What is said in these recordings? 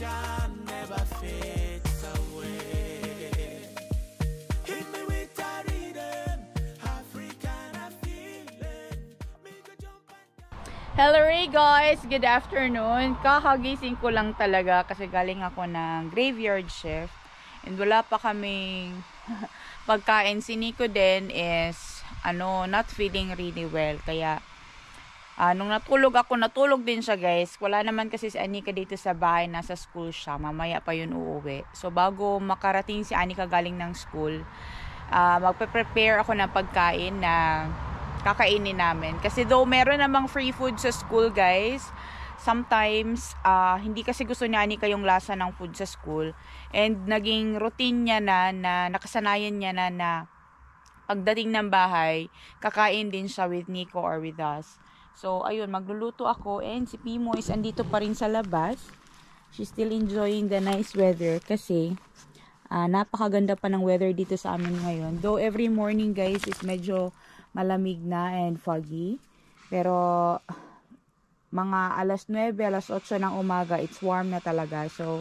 Hello Ray guys! Good afternoon! Kakagising ko lang talaga kasi galing ako ng graveyard shift and wala pa kaming pagkain. Si Nico din is not feeling really well, kaya nung natulog din siya guys. Wala naman kasi si Anika dito sa bahay, nasa school siya, mamaya pa yun uuwi. So bago makarating si Anika galing ng school, magpe-prepare ako ng pagkain na kakainin namin. Kasi though meron namang free food sa school guys, sometimes hindi kasi gusto ni Anika yung lasa ng food sa school, and naging routine niya na nakasanayan niya na pagdating ng bahay kakain din siya with Nico or with us. So ayun, magluluto ako, and si Pimo is andito pa rin sa labas. She's still enjoying the nice weather kasi napakaganda pa ng weather dito sa amin ngayon. Though every morning guys is medyo malamig na and foggy, pero mga alas 9, alas 8 ng umaga, it's warm na talaga. So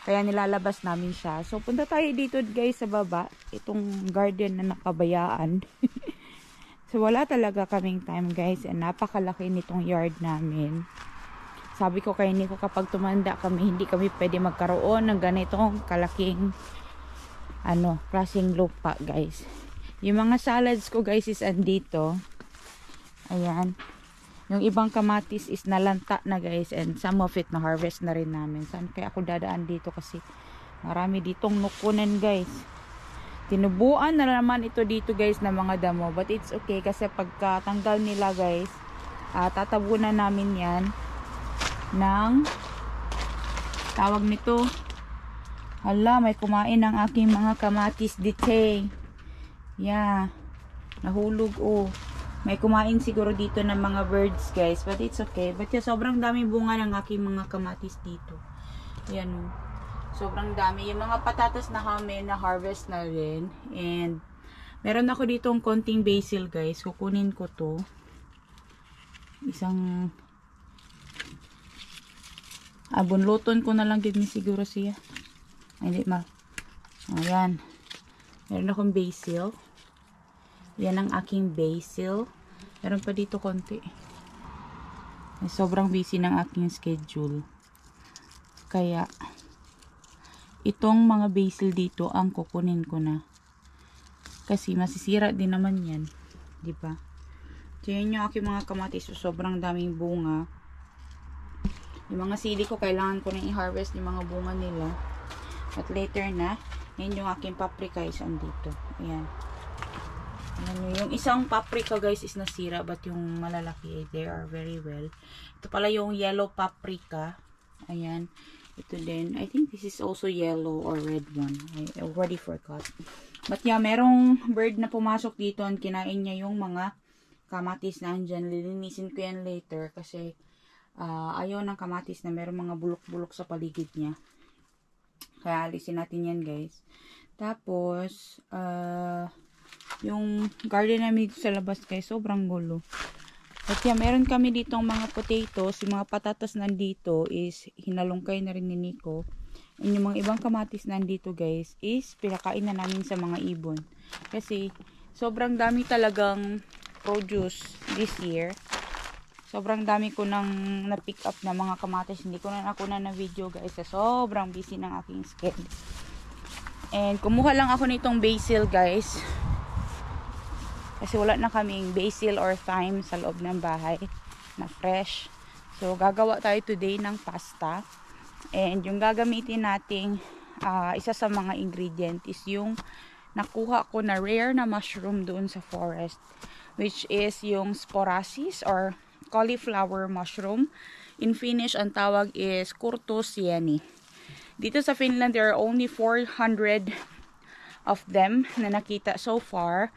kaya nilalabas namin siya. So punta tayo dito guys sa baba, itong garden na nakabayaan. So wala talaga kaming time guys, and napakalaki nitong yard namin. Sabi ko kay Nico, kapag tumanda kami, hindi kami pwede magkaroon ng ganitong kalaking klaseng lupa guys. Yung mga salads ko guys is andito. Ayan. Yung ibang kamatis is nalanta na guys, and some of it na harvest na rin namin. Saan kaya ako dadaan dito kasi marami ditong nukunan guys. Tinubuan na naman ito dito guys na mga damo, but it's okay kasi pagkatanggal nila guys, tatabunan namin yan ng tawag nito. Hala, may kumain ng aking mga kamatis dite. Yeah, nahulog May kumain siguro dito ng mga birds guys, but it's okay. But yeah, sobrang daming bunga ng aking mga kamatis dito. Yan sobrang dami. Yung mga patatas na kami na harvest na rin. And meron ako dito ang konting basil guys. Kukunin ko to. Isang bunluton ko na lang din siguro siya. Ay, hindi ma. Ayan. Meron akong basil. Yan ang aking basil. Meron pa dito konti. Sobrang busy ng aking schedule. Kaya itong mga basil dito ang kukunin ko na. Kasi masisira din naman yan. Diba? So yun yung aking mga kamatis. So, sobrang daming bunga. Yung mga sili ko, kailangan ko na i-harvest yung mga bunga nila. At later na. Yan yung aking paprika is andito. Ayan. Yung isang paprika guys is nasira, but yung malalaki they are very well. Ito pala yung yellow paprika. Ayan. Ito din. I think this is also yellow or red one. I already forgot. But yeah, merong bird na pumasok dito and kinain niya yung mga kamatis na andyan. Lilinisin ko yan later kasi ayaw ng kamatis na merong mga bulok-bulok sa paligid niya. Kaya alisin natin yan guys. Tapos yung garden namin dito sa labas guys, sobrang gulo. At yeah, meron kami ditong mga potatoes. Yung mga patatas nandito is hinalungkay na rin ni Nico. And yung mga ibang kamatis nandito guys is pinakain na namin sa mga ibon. Kasi sobrang dami talagang produce this year. Sobrang dami ko nang na-pick up na mga kamatis. Hindi ko na nakuna na video guys. Sobrang busy ng aking schedule. And kumuha lang ako nitong basil guys. Kasi wala na kaming basil or thyme sa loob ng bahay na fresh. So gagawa tayo today ng pasta. And yung gagamitin nating isa sa mga ingredient is yung nakuha ko na rare na mushroom doon sa forest. Which is yung Sporacea or cauliflower mushroom. In Finnish, ang tawag is Kurtosieni. Dito sa Finland, there are only 400 of them na nakita so far.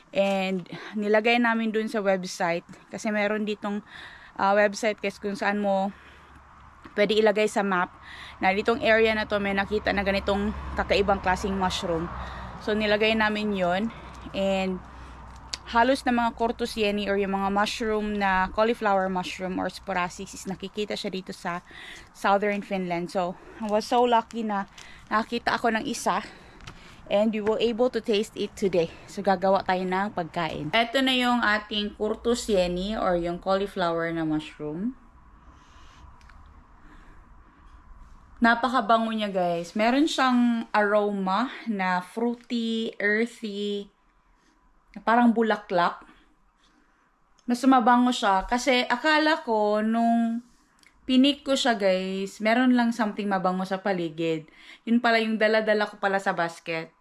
And nilagay namin dun sa website. Kasi meron ditong website kasi kung saan mo pwede ilagay sa map na ditong area na to may nakita na ganitong kakaibang klaseng mushroom. So nilagay namin yon. And halos na mga cortosieni or yung mga mushroom na cauliflower mushroom or sporasics is nakikita siya dito sa southern Finland. So, I was so lucky na nakita ako ng isa and we were able to taste it today. So, gagawa tayo ng pagkain. Ito na yung ating cortosieni or yung cauliflower na mushroom. Napakabango niya, guys. Meron siyang aroma na fruity, earthy, parang bulaklak. Mas mabango siya. Kasi akala ko, nung pinik ko siya, guys, meron lang something mabango sa paligid. Yun pala yung dala-dala ko pala sa basket.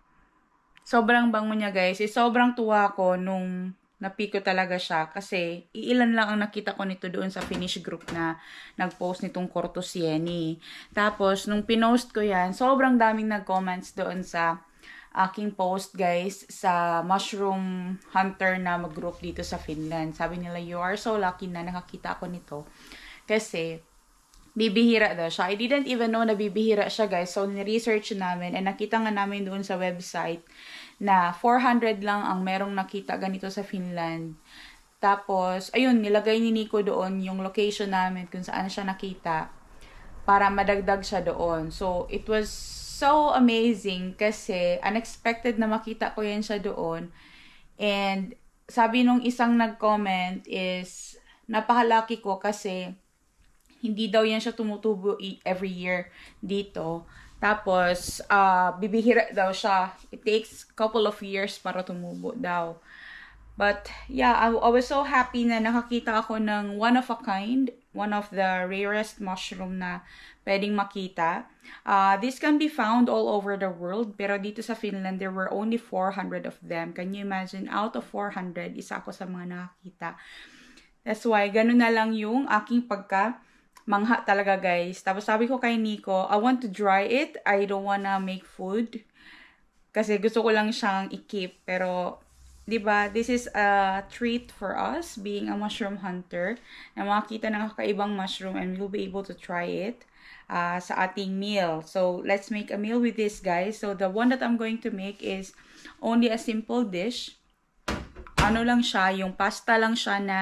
Sobrang bango niya, guys. Sobrang tuwa ko nung napiko talaga siya. Kasi iilan lang ang nakita ko nito doon sa Finnish group na nag-post nitong cortosieni. Tapos, nung pinost ko yan, sobrang daming nag-comments doon sa aking post, guys, sa mushroom hunter na mag-group dito sa Finland. Sabi nila, you are so lucky na nakakita ako nito. Kasi, bibihira daw siya. I didn't even know na bibihira siya, guys. So, ni-research namin and nakita nga namin doon sa website na 400 lang ang merong nakita ganito sa Finland. Tapos, ayun, nilagay ni Nico doon yung location namin kung saan siya nakita para madagdag siya doon. So, it was so amazing kasi unexpected na makita ko yan siya doon. And sabi nung isang nag-comment is napakalaki ko kasi hindi daw yan siya tumutubo every year dito. Tapos bibihira daw siya. It takes couple of years para tumubo daw. But yeah, I was so happy na nakakita ako ng one of a kind, one of the rarest mushroom na pwedeng makita. This can be found all over the world, pero dito sa Finland, there were only 400 of them. Can you imagine? Out of 400, isa ako sa mga nakakita. That's why, ganun na lang yung aking mangha talaga, guys. Tapos sabi ko kay Nico, I want to dry it. I don't wanna make food. Kasi gusto ko lang siyang i-keep. Pero, diba, this is a treat for us, being a mushroom hunter, na makakita ng kakaibang mushroom and we'll be able to try it sa ating meal. So, let's make a meal with this, guys. So, the one that I'm going to make is only a simple dish. Ano lang siya, yung pasta lang siya na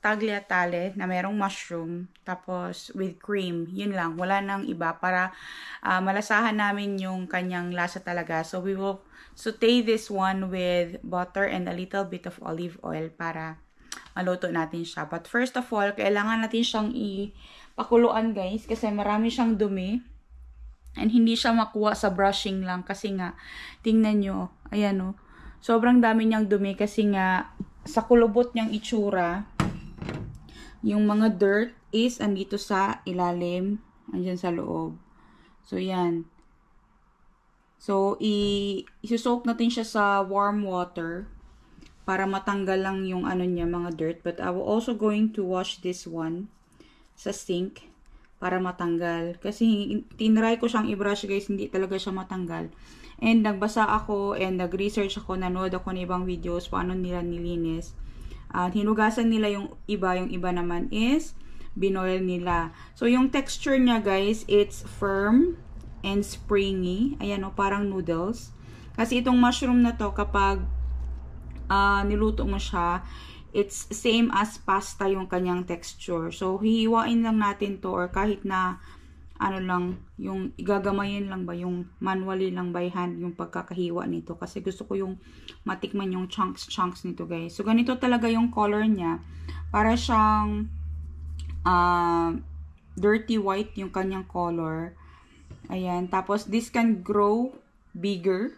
tagliatelle na merong mushroom, tapos with cream. Yun lang, wala nang iba para malasahan namin yung kanyang lasa talaga. So, we will saute this one with butter and a little bit of olive oil para maluto natin siya. But first of all, kailangan natin siyang ipakuluan, guys, kasi marami siyang dumi. And hindi siya makuha sa brushing lang kasi nga, tingnan nyo, ayan o, sobrang dami niyang dumi kasi nga, sa kulubot niyang itsura, yung mga dirt is andito sa ilalim, andyan sa loob. So, yan. So, isusok natin siya sa warm water para matanggal lang yung ano niya, mga dirt. But I will also going to wash this one sa sink para matanggal. Kasi tinry ko siyang i-brush, guys, hindi talaga siya matanggal. And nagbasa ako and nag-research ako, nanood ako ng ibang videos paano nila nilinis. Hinugasan nila yung iba naman is binoil nila. So, yung texture niya, guys, it's firm and springy. Ayan o, parang noodles. Kasi itong mushroom na to, kapag niluto mo siya, it's same as pasta yung kanyang texture. So, hihiwain lang natin to or kahit na ano lang, yung igagamayin lang ba, yung manually lang by hand yung pagkakahiwa nito. Kasi gusto ko yung matikman yung chunks nito, guys. So, ganito talaga yung color niya. Para siyang dirty white yung kanyang color. Ayan. Tapos, this can grow bigger.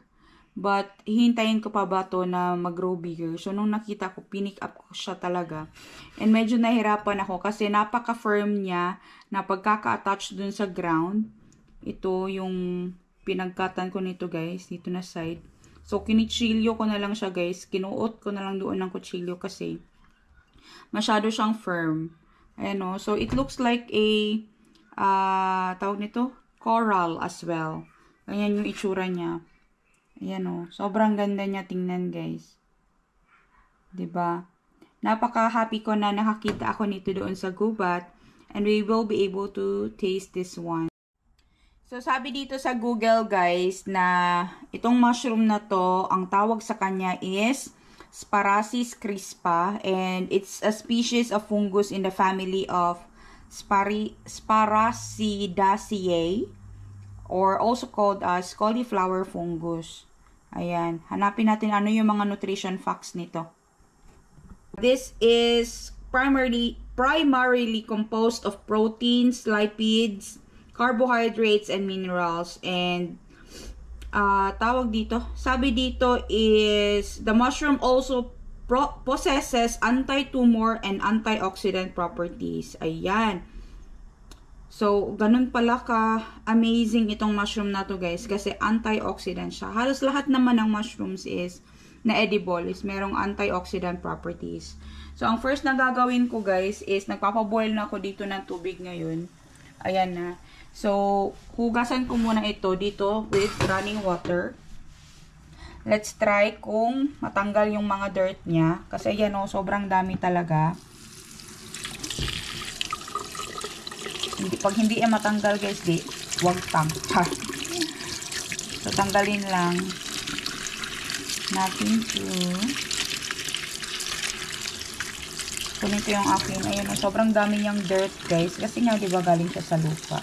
But, hihintayin ko pa ba to na mag-grow bigger. So, nung nakita ko, pinick up ko siya talaga. And medyo nahirapan ako kasi napaka-firm niya na pagkaka-attach dun sa ground. Ito yung pinagkatan ko nito, guys. Dito na side. So, kinichilyo ko na lang siya, guys. Kinuot ko na lang doon ng kutsilyo kasi masyado siyang firm. Ayan o. So, it looks like a, tawag nito, coral as well. Ganyan yung itsura niya. Ayan o. Sobrang ganda niya tingnan, guys. 'Di ba? Napaka-happy ko na nakakita ako nito doon sa gubat. And we will be able to taste this one. So, sabi dito sa Google, guys, na itong mushroom na to, ang tawag sa kanya is Sparasis crispa, and it's a species of fungus in the family of Sparassidaceae, or also called as cauliflower fungus. Ayan, hanapin natin ano yung mga nutrition facts nito. This is primarily composed of proteins, lipids, carbohydrates, and minerals. And tawag dito, sabi dito is the mushroom also possesses anti-tumor and antioxidant properties. Ayan. So, ganun pala ka-amazing itong mushroom na to, guys, kasi antioxidant siya. Halos lahat naman ng mushrooms is na edible is merong antioxidant properties. So, ang first na gagawin ko, guys, is nagpapaboil na ako dito ng tubig ngayon. Ayan na. So, hugasan ko muna ito dito with running water. Let's try kung matanggal yung mga dirt niya. Kasi yan o, sobrang dami talaga. Pag hindi matanggal, guys, wag tang. So, tanggalin lang natin to. Kunin ko yung akin. Ayun, sobrang dami niyang dirt, guys. Kasi nga, di ba, galing siya sa lupa.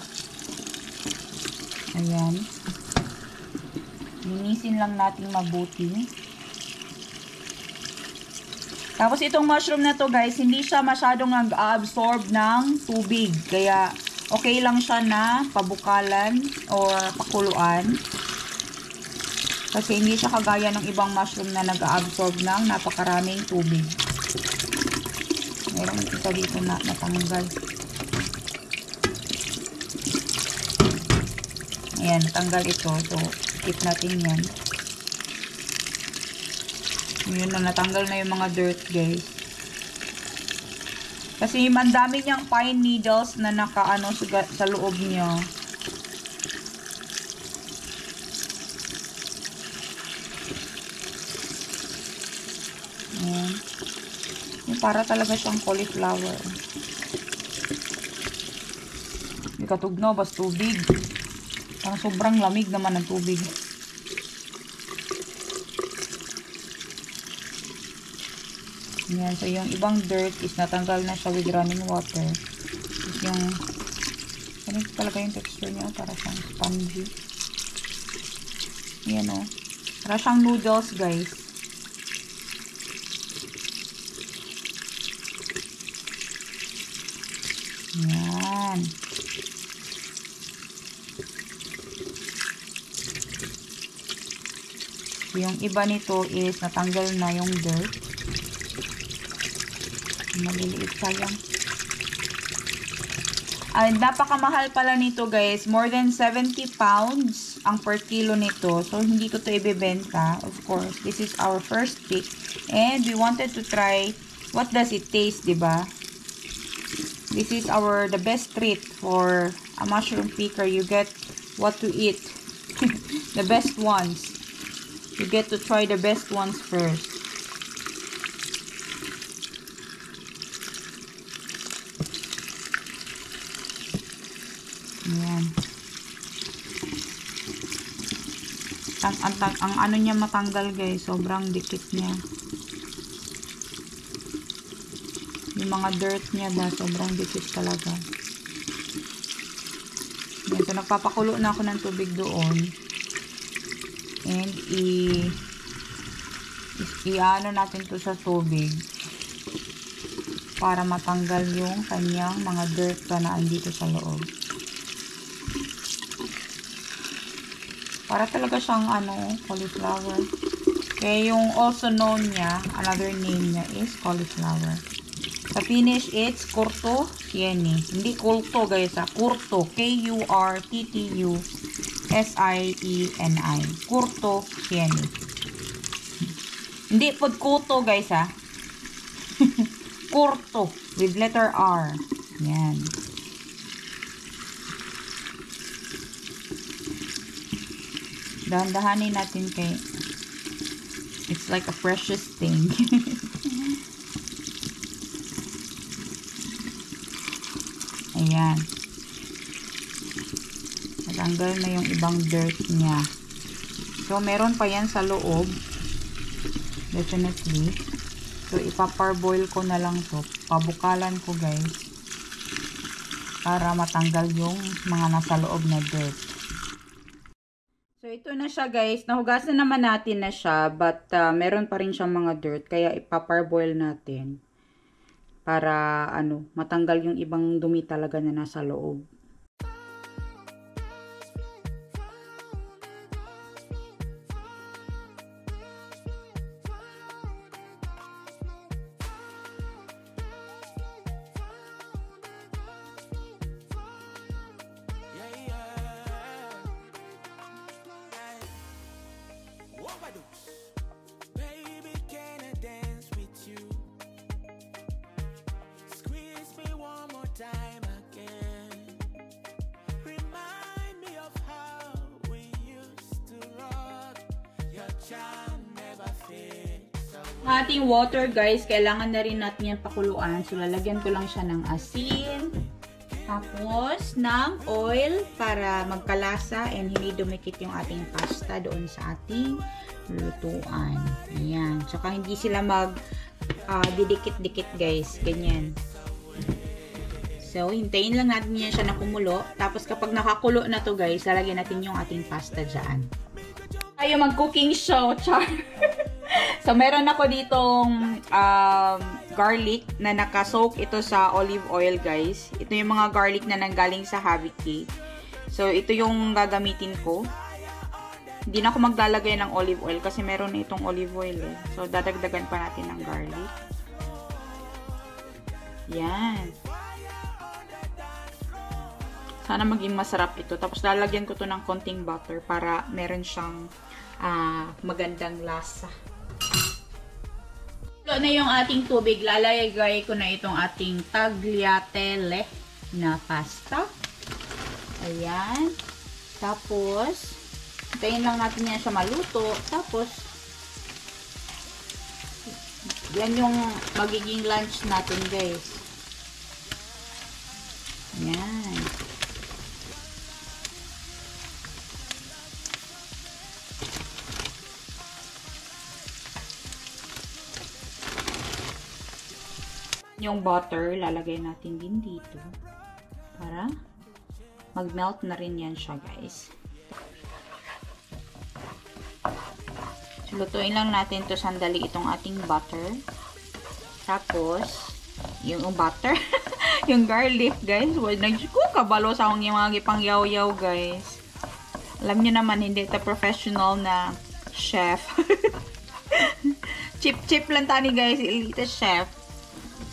Ayan. Linisin lang natin mabuti. Tapos, itong mushroom na to, guys, hindi siya masyadong nag-absorb ng tubig. Kaya, okay lang siya na pabukalan or pakuluan. Kasi hindi siya kagaya ng ibang mushroom na nag-absorb ng napakaraming tubig. Meron isa dito na natanggal. Ayan, natanggal ito. So, skip natin yan. Yun na, natanggal na yung mga dirt, guys. Kasi ang dami niyang pine needles na nakaano sa loob niya. Ayan. Yung para talaga siyang cauliflower. Hindi katugnaw, bas tubig. Parang sobrang lamig naman ng tubig. Ayan, so yung ibang dirt is natanggal na siya with running water. Tapos yung, ganito talaga yung texture niya, para siyang spongy. Ayan o. Para siyang noodles, guys. Ayan. So, yung iba nito is natanggal na yung dirt. Maliliit sayang. Ay, napakamahal pala nito, guys. More than 70 pounds ang per kilo nito. So, hindi ko ito ibebenta. Of course, this is our first pick. And we wanted to try what does it taste, diba? This is the best treat for a mushroom picker. You get what to eat. The best ones. You get to try the best ones first. Ayan. Ang ano niya matanggal, guys, sobrang dikit niya. Yung mga dirt niya ba, sobrang dikit talaga. Ayan, so nagpapakulo na ako ng tubig doon. And i-ano natin to sa tubig para matanggal yung kanyang mga dirt na andito sa loob. Para talaga siyang cauliflower. Kaya yung also known niya, another name niya is cauliflower. Sa Finnish, it's kurto sieni. Hindi kulto, guys, kurto. K-U-R-T-T-U-S-I-E-N-I. Kurto sieni. Hindi pod kuto, guys, kurto with letter R. Yan. Dahan-dahanin natin kay it's like a precious thing. Ayan. Natanggal na yung ibang dirt niya. So, meron pa yan sa loob. Definitely. So, ipaparboil ko na lang to. Pabukalan ko, guys. Para matanggal yung mga nasa loob na dirt. So, ito na siya, guys. Nahugasan naman natin na siya. But, meron pa rin siyang mga dirt. Kaya, ipaparboil natin. Para, matanggal yung ibang dumi talaga na nasa loob. Baby, can I dance with you? Squeeze me one more time again. Remind me of how we used to rock. Your charm never fades away. Ating water, guys, kailangan na rin natin yan pakuluan. So, lalagyan ko lang siya ng asin. Tapos, ng oil para magkalasa and hindi dumikit yung ating pasta doon sa ating lutuan. Ayan. Tsaka hindi sila didikit-dikit, guys. Ganyan. So, hintayin lang natin yan siya na kumulo. Tapos, kapag nakakulo na to, guys, lalagyan natin yung ating pasta dyan. Tayo mag-cooking show, char! So, meron ako ditong garlic na nakasoak ito sa olive oil, guys. Ito yung mga garlic na nanggaling sa Happy Cake. So, ito yung gagamitin ko. Hindi na ako maglalagay ng olive oil kasi meron na itong olive oil eh. So, dadagdagan pa natin ng garlic. Yan. Sana maging masarap ito. Tapos, lalagyan ko to ng konting butter para meron siyang magandang lasa. Kulo na yung ating tubig. Lalagay ko na itong ating tagliatelle na pasta. Ayan. Tapos, hintayin lang natin yan siya maluto. Tapos, yan yung magiging lunch natin, guys. Ayan. Yung butter, lalagay natin din dito. Para mag-melt na rin yan siya, guys. So, lutuin lang natin to sandali itong ating butter. Tapos, yung butter, yung garlic, guys. Kabalo sa akong yung mga gipang yaw-yaw, guys. Alam nyo naman, hindi ito professional na chef. Chip-chip lang tani, guys. Elite chef.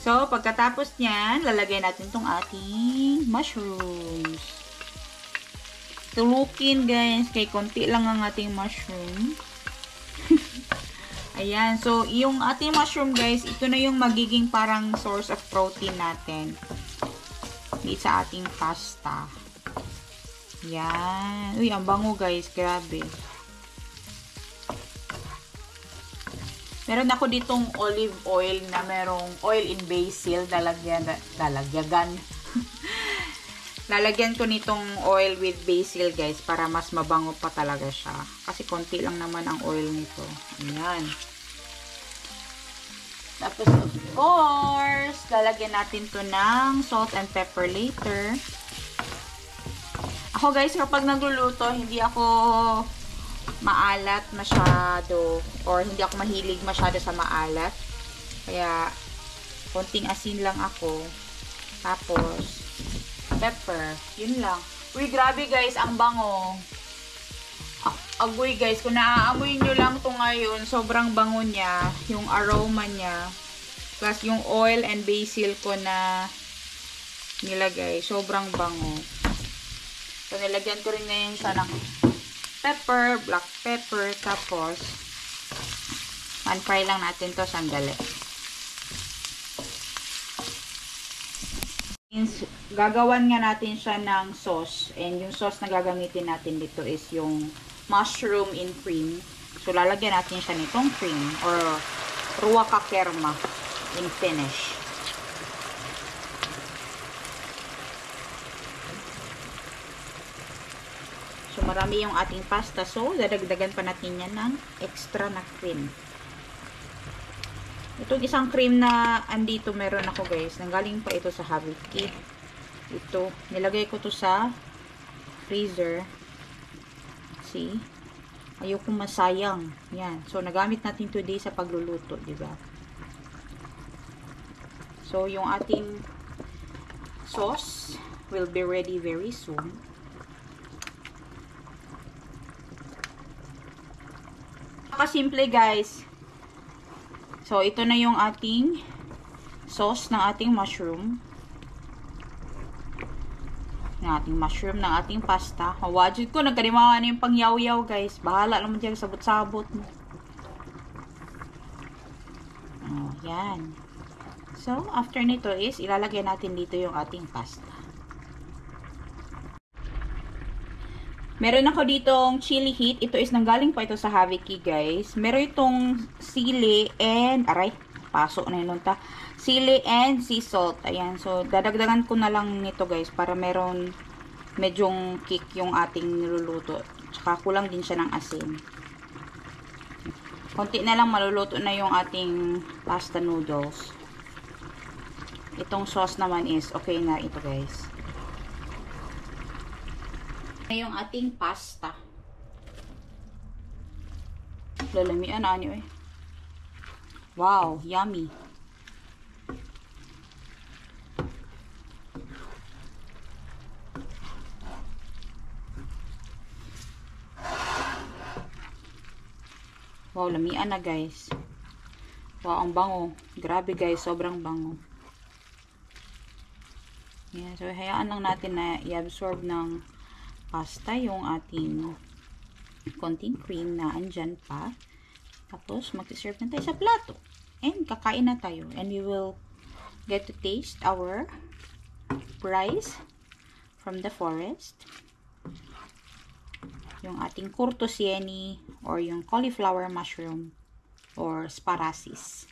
So, pagkatapos niyan, lalagay natin tong ating mushrooms. Tulukin, guys. Kay konti lang ang ating mushroom. Ayan. So, yung ating mushroom, guys, ito na yung magiging parang source of protein natin. Dito sa ating pasta. Ayan. Uy, ang bango, guys. Grabe. Meron ako ditong olive oil na merong oil in basil. Lalagyan ko nitong oil with basil, guys, para mas mabango pa talaga siya. Kasi konti lang naman ang oil nito. Ayan. Tapos, of course, lalagyan natin to ng salt and pepper later. Ako, guys, kapag nagluluto, hindi ako maalat masyado or hindi ako mahilig masyado sa maalat. Kaya, konting asin lang ako. Tapos, pepper. Yun lang. Uy, grabe, guys. Ang bango. Agoy, guys. Kung naaamoy nyo lang to ngayon, sobrang bango niya. Yung aroma niya. Plus, yung oil and basil ko na nilagay. Sobrang bango. So, nilagyan ko rin ngayon siya ng pepper, black pepper, tapos pan-fry lang natin to sandali. Gagawan nga natin siya ng sauce, and yung sauce na gagamitin natin dito is yung mushroom in cream. So, lalagyan natin siya nitong cream or ruwaka kerma in Finnish. So, marami yung ating pasta. So, dadagdagan pa natin yan ng extra na cream. Itong isang cream na andito meron ako guys. Nanggaling pa ito sa Habit Kit. Ito. Nilagay ko to sa freezer. See? Ayoko masayang. Yan. So, nagamit natin today sa pagluluto. Diba? So, yung ating sauce will be ready very soon. Simple guys. So, ito na yung ating sauce ng ating mushroom. Ng ating mushroom, ng ating pasta. Wajud ko, nagkalimawa na yung pangyaw-yaw guys. Bahala naman dyan, sabot-sabot. Oh, yan. So, after nito is, ilalagay natin dito yung ating pasta. Meron ako ditong chili heat. Ito is nanggaling pa ito sa Haviki, guys. Meron itong sili and, aray, paso na yun ta. Sili and sea salt. Ayan. So, dadagdagan ko na lang nito, guys, para meron medyong kick yung ating niluluto. Tsaka kulang din siya ng asin. Konti na lang maluluto na yung ating pasta noodles. Itong sauce naman is okay na ito, guys. Yung ating pasta. Lalamian na nyo eh. Wow, yummy. Wow, lamian na guys. Wow, ang bango. Grabe guys, sobrang bango. Yan, so hayaan lang natin na i-absorb ng pasta yung ating konting cream na andyan pa. Tapos, mag-serve na tayo sa plato. And, kakain na tayo. And we will get to taste our rice from the forest. Yung ating kurtosieni or yung cauliflower mushroom or sparasis.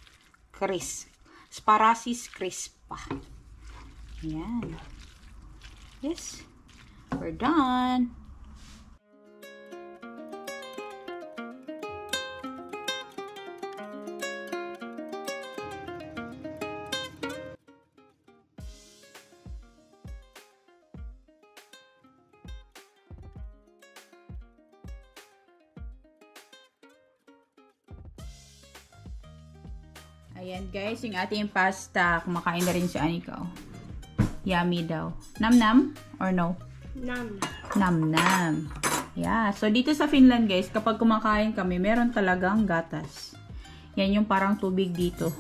Sparasis crispa. Ayan. Yes. We're done. Ayan guys, yung ating pasta. Kumakain na rin si Anika. Yummy daw. Nam-nam or no? Nam. Nam-nam. Yeah. So, dito sa Finland, guys, kapag kumakain kami, meron talagang gatas. Yan yung parang tubig dito.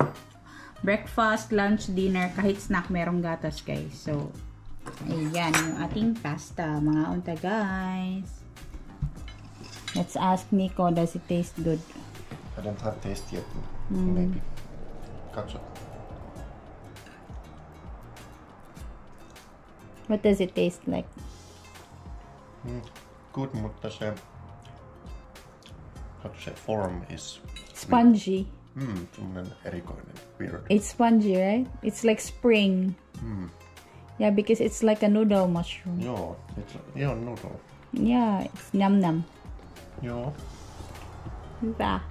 Breakfast, lunch, dinner, kahit snack, merong gatas, guys. So, ayan yung ating pasta. Mga unta, guys. Let's ask Nico, does it taste good? I don't have taste yet. Maybe. Katso. What does it taste like? Good, mutta se, how to say, form is Spongy. Semmoinen erikoinen, weird. It's spongy, right? It's like spring. Yeah, because it's like a noodle mushroom. Joo, joo, noodle. Yeah, it's nam-nam. Joo. Hyvä.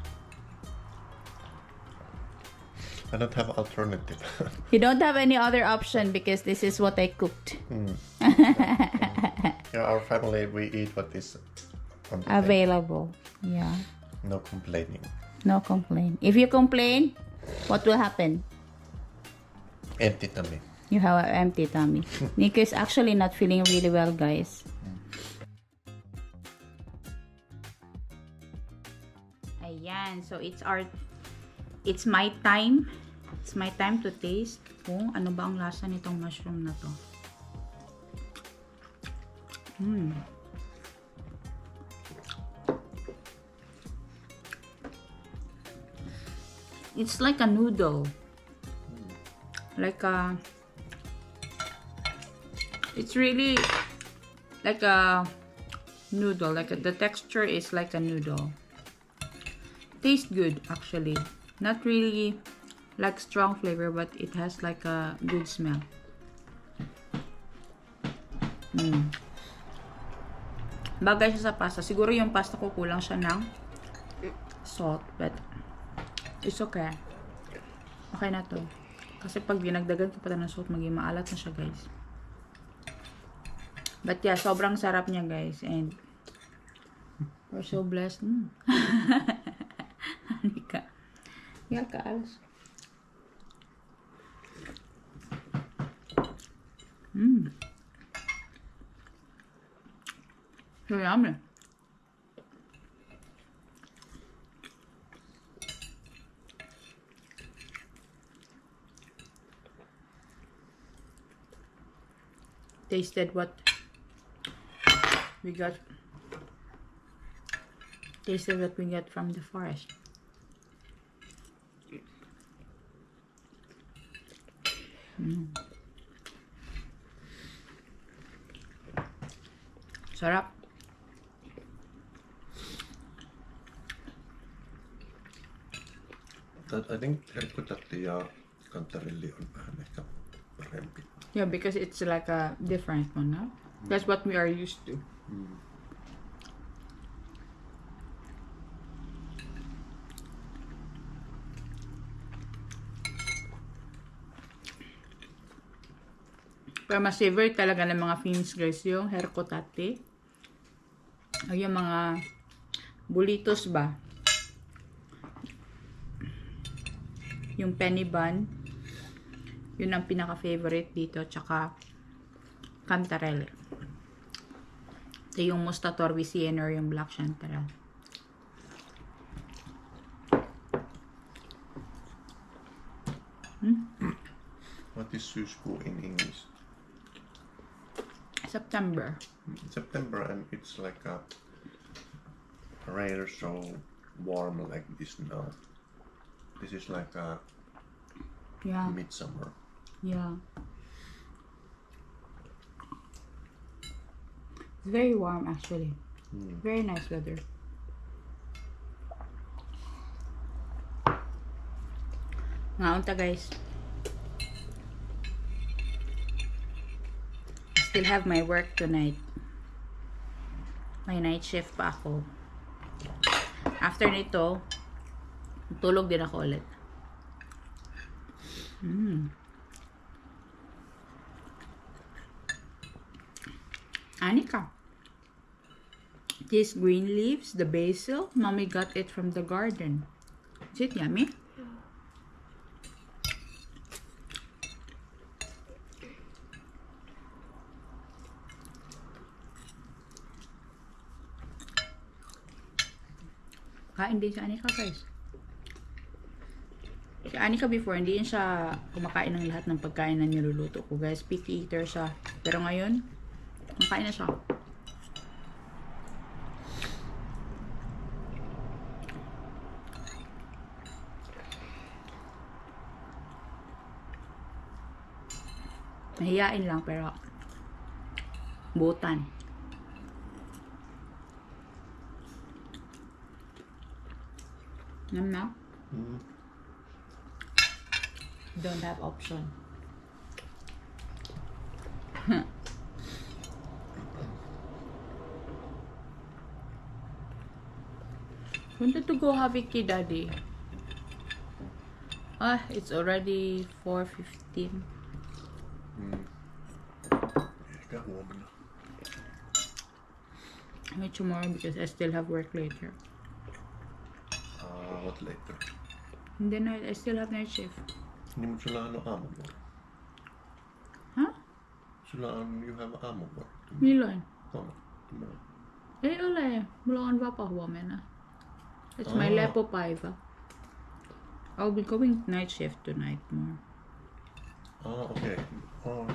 I don't have alternative. You don't have any other option because this is what I cooked. Yeah, our family, we eat what is on the table. Available. Yeah. No complaining. No complaint. If you complain, what will happen? Empty tummy. You have an empty tummy. Nico is actually not feeling really well, guys. Ayan. So, it's my time. It's my time to taste kung ano ba ang lasa nitong mushroom na to. It's like a noodle. It's really like a noodle. The texture is like a noodle. Tastes good actually. Not really like strong flavor, but it has like a good smell. Bagay siya sa pasta. Siguro yung pasta ko kulang siya ng salt, but it's okay. Okay na to. Kasi pag dinagdagan ko pa ng salt, maging maalat na siya, guys. But yeah, sobrang sarap niya, guys. And we're so blessed. Hanika. Yeah, kaalas. So yummy. Tasted what we got. Tasted what we get from the forest. Sarap. I think herkkutatti ja kantarelli on vähän ehkä parempi. Yeah, because it's like a different one, no? That's what we are used to. Pero mas favorite talaga ng mga Finns, guys, yung herkkutatti. O yung mga bulitos ba? Yung penny bun. Yun ang pinaka-favorite dito. Tsaka cantarelle. Ito yung Musta Torresine or yung black chanterelle. What is syyskuu in English? September. September, and it's like a rare so warm like this now. This is like a Yeah. midsummer. Yeah. It's very warm actually. Very nice weather. Ngaunta, guys. Still have my work tonight. May night shift pa ako. After nito, tulog din ako ulit. Anika. These green leaves, the basil, mommy got it from the garden. Is it yummy? Kain din si Anika, guys. Si Anika before, hindi siya kumakain ng lahat ng pagkain na niluluto ko, guys. Picky eater siya. Pero ngayon, kumakain na siya. Mahiyain lang, pero butan. Yum na? Don't have option. Wanted to go have a kid, Daddy. Ah, it's already 4:15. Ehkä huomenna. Maybe tomorrow because I still have work later. What later? And then I still have night shift. Niin, mutta sulla on aamuvuoro. Huh? Sulla on, you have aamuvuoro. Milloin? Tomorrow. Ei ole. Mulla on vapaa huomenna. It's my lepopäivä. I'll be going night shift tonight more. Okay. No.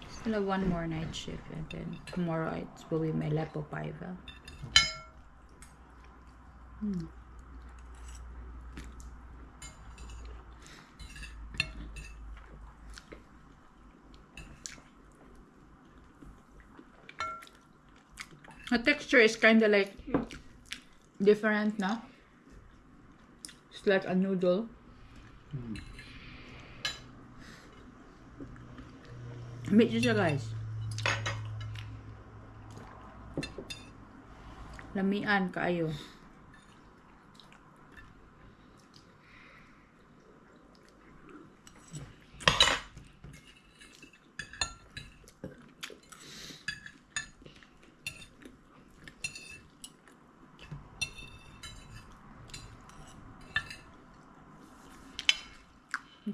Still have one more night shift and then tomorrow it will be my lepopäivä. The texture is kind of like different, no? It's like a noodle. Meet you guys. Lamian kaayo.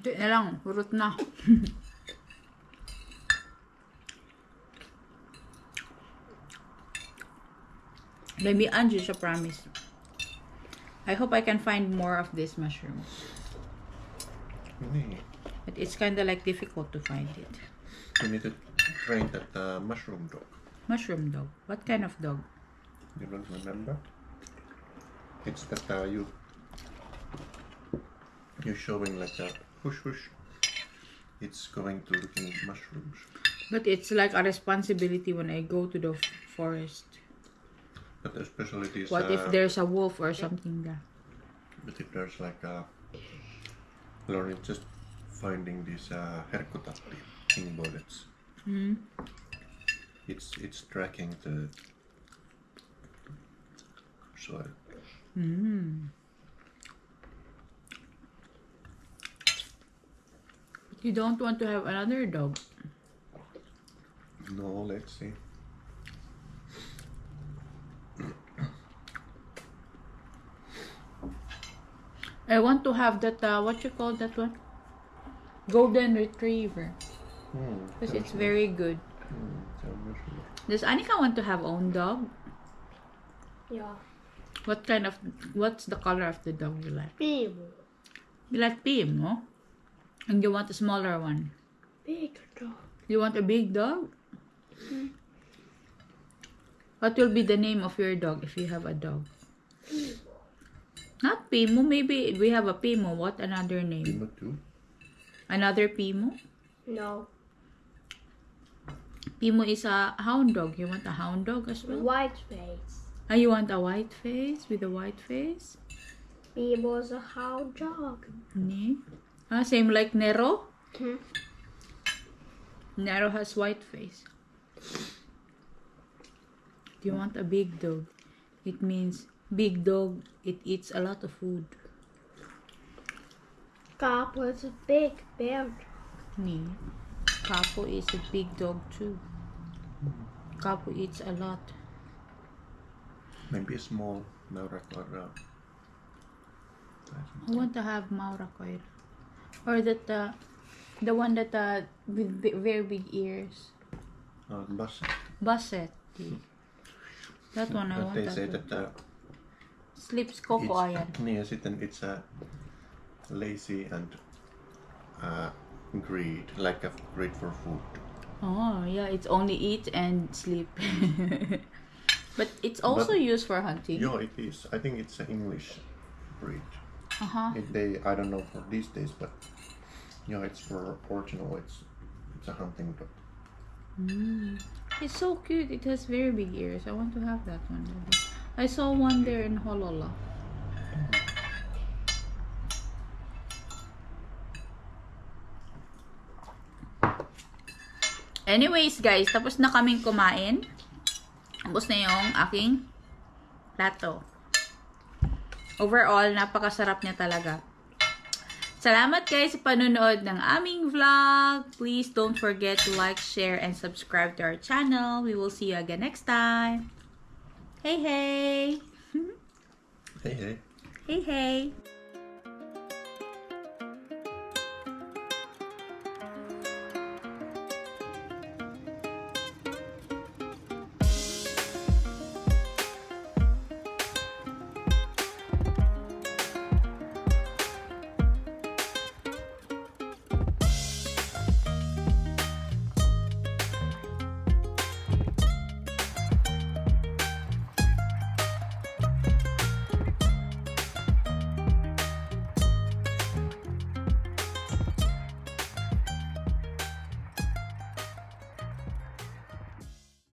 Ito na lang, hurot na. Maybe Angie siya promise. I hope I can find more of this mushroom. Nee. But it's kind of like difficult to find it. You need to train that mushroom dog. Mushroom dog. What kind of dog? You don't remember? It's that you're showing like a whoosh whoosh. It's going to looking mushrooms. But it's like a responsibility when I go to the forest. But especially these. What if there's a wolf or something there? But if there's like learning just finding these herkkutatti king bullets. It's tracking the soil. You don't want to have another dog. No, let's see. I want to have that, what you call that one? Golden Retriever. Because it's very good. Does Anika want to have own dog? Yeah. What's the color of the dog you like? Beaver. You like Pimo? And you want a smaller one? Big dog. You want a big dog? What will be the name of your dog if you have a dog? Not Pimo. Maybe we have a Pimo. What another name? Pimo too. Another Pimo? No. Pimo is a hound dog. You want a hound dog as well? White face. Ah, you want a white face with a white face? Beaver's a hound dog. Nee. Ah, same like Nero? Hmm. Nero has white face. You want a big dog. It means big dog. It eats a lot of food. Capo's a big bear dog. Nee. Capo is a big dog too. Capo eats a lot. Maybe a small Maurakoira. I want to have Maurakoira. Or that the one that with very big ears. Basset. Basset. That one I But want they that say one. that Sleeps Coco ayan. niin, ja sitten it's lazy and greed, like a greed for food. Oh yeah, it's only eat and sleep. But it's also But- used for hunting. Yeah, it is. I think it's an English breed. I don't know for these days, but yeah, it's for original. It's a hunting dog. It's so cute. It has very big ears. I want to have that one. I saw one there in Holola. Anyways, guys, tapos na kaming kumain. Tapos na yung aking plato. Overall, napakasarap niya talaga. Salamat guys sa panonood ng aming vlog. Please don't forget to like, share, and subscribe to our channel. We will see you again next time. Hey, hey! Hey, hey. Hey, hey!